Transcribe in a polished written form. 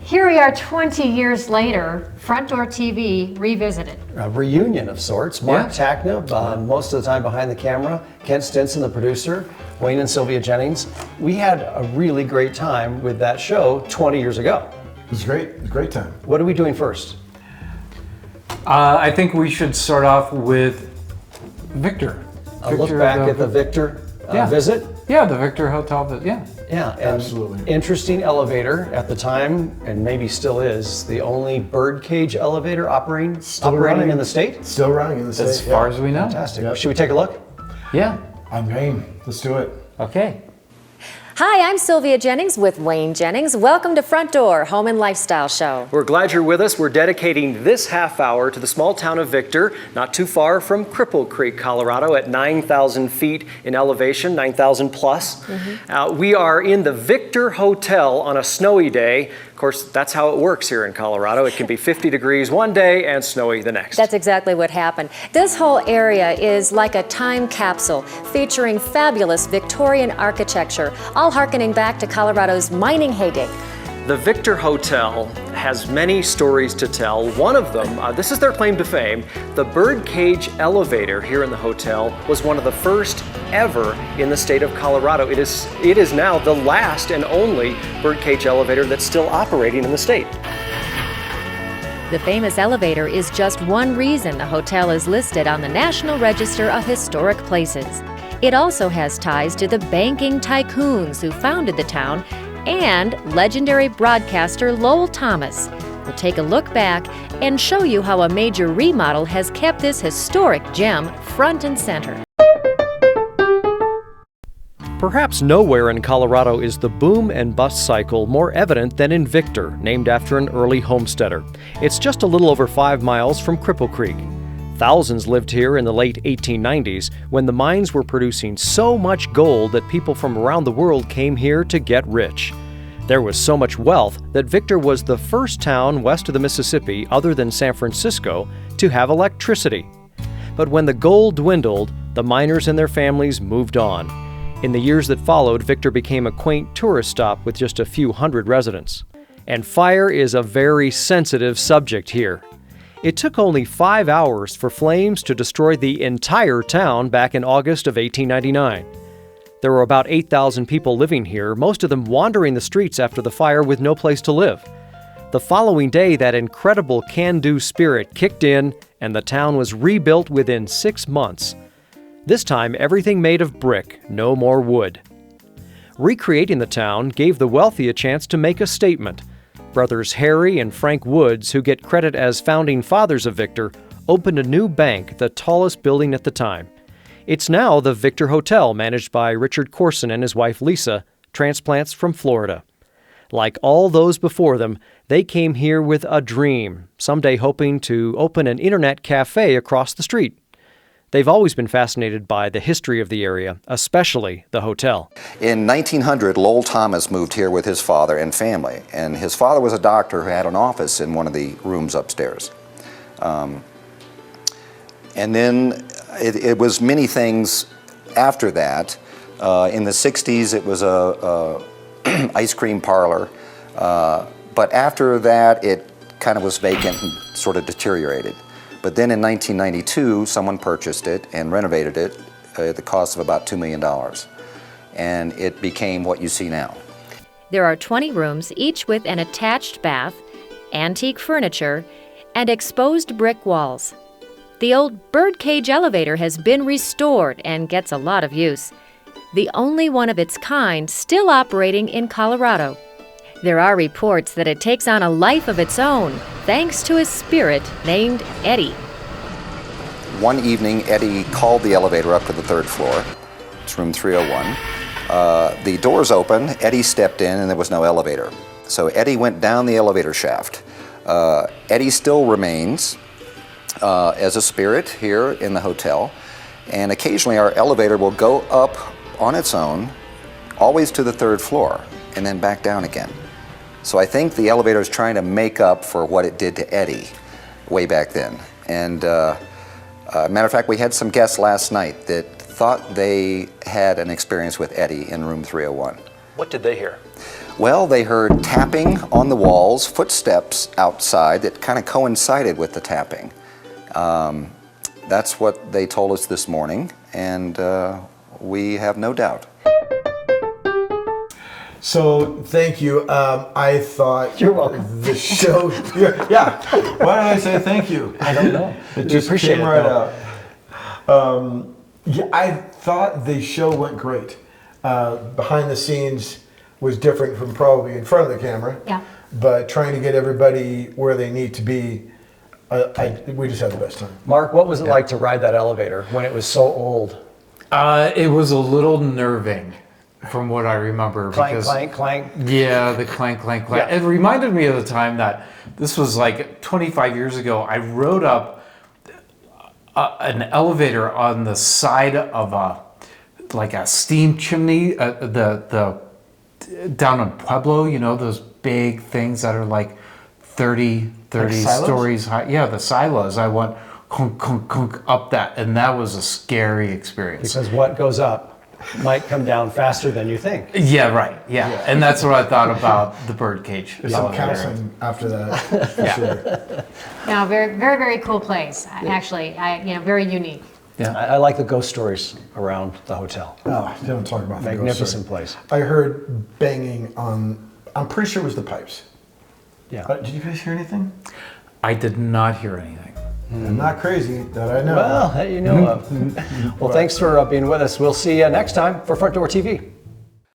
Here we are 20 years later, Front Door TV revisited. A reunion of sorts. Mark Tacknab, most of the time behind the camera. Kent Stinson, the producer. Wayne and Sylvia Jennings. We had a really great time with that show 20 years ago. It was great. It was a great time. What are we doing first? I think we should start off with Victor. A look back at the Victor visit? Yeah, the Victor Hotel visit, Yeah, and absolutely. Interesting elevator at the time, and maybe still is, the only Birdcage elevator operating in the state? Still running in the state. as far as we know. Fantastic. Yep. Should we take a look? Yeah. I'm game. Let's do it. Okay. Hi, I'm Sylvia Jennings with Wayne Jennings. Welcome to Front Door, Home and Lifestyle Show. We're glad you're with us. We're dedicating this half hour to the small town of Victor, not too far from Cripple Creek, Colorado, at 9,000 feet in elevation, 9,000 plus. We are in the Victor Hotel on a snowy day. Of course, that's how it works here in Colorado. It can be 50 degrees one day and snowy the next. That's exactly what happened. This whole area is like a time capsule featuring fabulous Victorian architecture, all harkening back to Colorado's mining heyday. The Victor Hotel has many stories to tell. One of them, this is their claim to fame, the Birdcage Elevator here in the hotel was one of the first ever in the state of Colorado. It is now the last and only Birdcage elevator that's still operating in the state. The famous elevator is just one reason the hotel is listed on the National Register of Historic Places. It also has ties to the banking tycoons who founded the town and legendary broadcaster Lowell Thomas. We'll take a look back and show you how a major remodel has kept this historic gem front and center. Perhaps nowhere in Colorado is the boom and bust cycle more evident than in Victor, named after an early homesteader. It's just a little over 5 miles from Cripple Creek. Thousands lived here in the late 1890s when the mines were producing so much gold that people from around the world came here to get rich. There was so much wealth that Victor was the first town west of the Mississippi, other than San Francisco, to have electricity. But when the gold dwindled, the miners and their families moved on. In the years that followed, Victor became a quaint tourist stop with just a few hundred residents. And fire is a very sensitive subject here. It took only 5 hours for flames to destroy the entire town back in August of 1899. There were about 8,000 people living here, most of them wandering the streets after the fire with no place to live. The following day, that incredible can-do spirit kicked in, and the town was rebuilt within 6 months. This time, everything made of brick, no more wood. Recreating the town gave the wealthy a chance to make a statement. Brothers Harry and Frank Woods, who get credit as founding fathers of Victor, opened a new bank, the tallest building at the time. It's now the Victor Hotel, managed by Richard Corson and his wife Lisa, transplants from Florida. Like all those before them, they came here with a dream, someday hoping to open an internet cafe across the street. They've always been fascinated by the history of the area, especially the hotel. In 1900, Lowell Thomas moved here with his father and family, and his father was a doctor who had an office in one of the rooms upstairs. And then it was many things after that. In the 60s, it was a ice cream parlor, but after that, it kind of was vacant and sort of deteriorated. But then in 1992, someone purchased it and renovated it at the cost of about $2 million. And it became what you see now. There are 20 rooms, each with an attached bath, antique furniture, and exposed brick walls. The old Birdcage Elevator has been restored and gets a lot of use. The only one of its kind still operating in Colorado. There are reports that it takes on a life of its own, thanks to a spirit named Eddie. One evening, Eddie called the elevator up to the 3rd floor. It's room 301. The doors opened, Eddie stepped in, and there was no elevator. So Eddie went down the elevator shaft. Eddie still remains as a spirit here in the hotel, and occasionally our elevator will go up on its own, always to the 3rd floor, and then back down again. So I think the elevator is trying to make up for what it did to Eddie way back then. And matter of fact, we had some guests last night that thought they had an experience with Eddie in room 301. What did they hear? Well, they heard tapping on the walls, footsteps outside that kind of coincided with the tapping. That's what they told us this morning, and we have no doubt. So thank you. I thought You're welcome. the show. Yeah. Why did I say thank you? I don't know. It just appreciate came it, right though. out. Yeah, I thought the show went great. Behind the scenes was different from probably in front of the camera. Yeah. But trying to get everybody where they need to be, we just had the best time. Mark, what was it like to ride that elevator when it was so old? It was a little nerving, from what I remember. Clank, because, clank, clank. Yeah, the clank, clank, clank. Yeah. It reminded me of the time that this was like 25 years ago. I rode up an elevator on the side of a steam chimney, the down in Pueblo, you know, those big things that are like 30 silos? stories high. Yeah, the silos. I went kunk, kunk, kunk up that, and that was a scary experience. Because what goes up might come down faster than you think. Yeah, right. Yeah. And that's what I thought about the Birdcage There's some Elevator. counseling after that, for sure. No, very, very, very cool place. Actually, very unique. Yeah. I like the ghost stories around the hotel. Oh, don't talk about the ghost Magnificent story. place. I heard banging on, I'm pretty sure it was the pipes. Yeah. Did you guys hear anything? I did not hear anything. I'm not crazy that I know. Well, that you know of. Well, thanks for being with us. We'll see you next time for Front Door TV.